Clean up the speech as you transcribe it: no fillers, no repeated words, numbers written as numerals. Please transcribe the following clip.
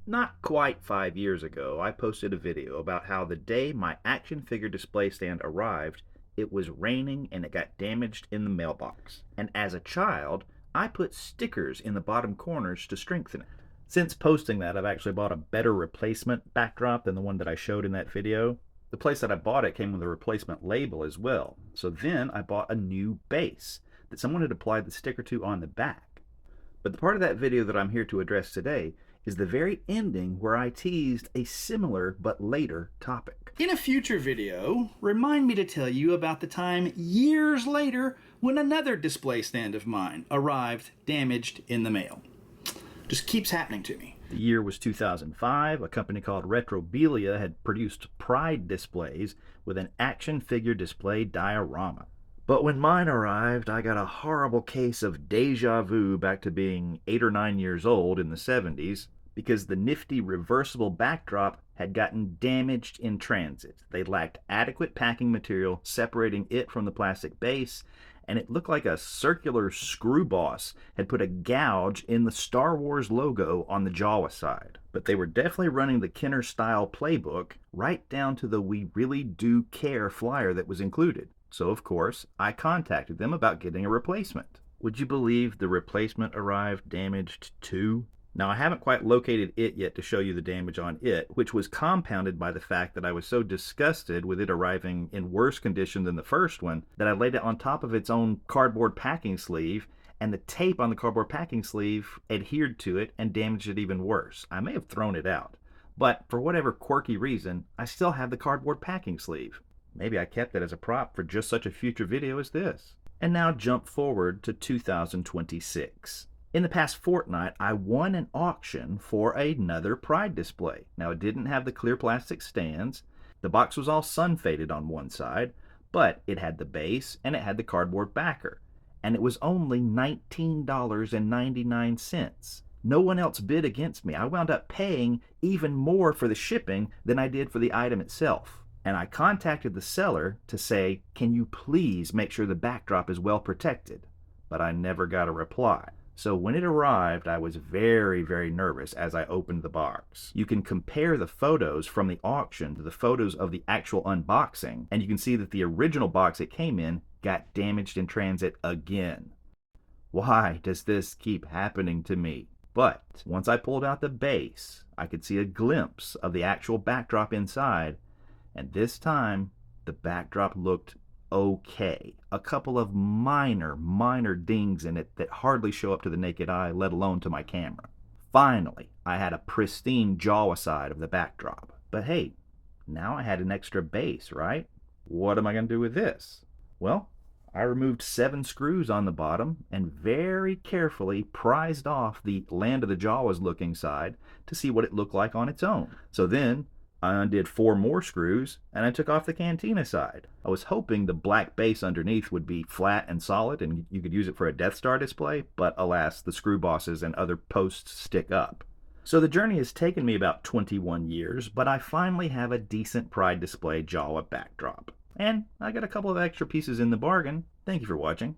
Not quite 5 years ago, I posted a video about how the day my action figure display stand arrived, it was raining and it got damaged in the mailbox. And as a child, I put stickers in the bottom corners to strengthen it. Since posting that, I've actually bought a better replacement backdrop than the one that I showed in that video. The place that I bought it came with a replacement label as well. So then I bought a new base that someone had applied the sticker to on the back. But the part of that video that I'm here to address today is the very ending where I teased a similar but later topic. In a future video, remind me to tell you about the time years later when another display stand of mine arrived damaged in the mail. Just keeps happening to me. The year was 2005. A company called Retrobelia had produced Pride displays with an action figure display diorama. But when mine arrived, I got a horrible case of deja vu back to being 8 or 9 years old in the 70s because the nifty reversible backdrop had gotten damaged in transit. They lacked adequate packing material separating it from the plastic base, and it looked like a circular screw boss had put a gouge in the Star Wars logo on the Jawa side. But they were definitely running the Kenner style playbook right down to the "we really do care" flyer that was included. So of course, I contacted them about getting a replacement. Would you believe the replacement arrived damaged too? Now, I haven't quite located it yet to show you the damage on it, which was compounded by the fact that I was so disgusted with it arriving in worse condition than the first one that I laid it on top of its own cardboard packing sleeve, and the tape on the cardboard packing sleeve adhered to it and damaged it even worse. I may have thrown it out, but for whatever quirky reason, I still have the cardboard packing sleeve. Maybe I kept it as a prop for just such a future video as this. And now jump forward to 2026. In the past fortnight, I won an auction for another Pride display. Now, it didn't have the clear plastic stands. The box was all sun-faded on one side, but it had the base and it had the cardboard backer. And it was only $19.99. No one else bid against me. I wound up paying even more for the shipping than I did for the item itself. And I contacted the seller to say, can you please make sure the backdrop is well protected? But I never got a reply. So when it arrived, I was very, very nervous as I opened the box. You can compare the photos from the auction to the photos of the actual unboxing, and you can see that the original box it came in got damaged in transit again. Why does this keep happening to me? But once I pulled out the base, I could see a glimpse of the actual backdrop inside, and this time the backdrop looked okay. A couple of minor dings in it that hardly show up to the naked eye, let alone to my camera. Finally, I had a pristine Jawa side of the backdrop. But hey, now I had an extra base, right? What am I going to do with this? Well, I removed 7 screws on the bottom and very carefully prized off the Land of the Jawas looking side to see what it looked like on its own. So then I undid 4 more screws, and I took off the cantina side. I was hoping the black base underneath would be flat and solid and you could use it for a Death Star display, but alas, the screw bosses and other posts stick up. So the journey has taken me about 21 years, but I finally have a decent Pride display Jawa backdrop. And I got a couple of extra pieces in the bargain. Thank you for watching.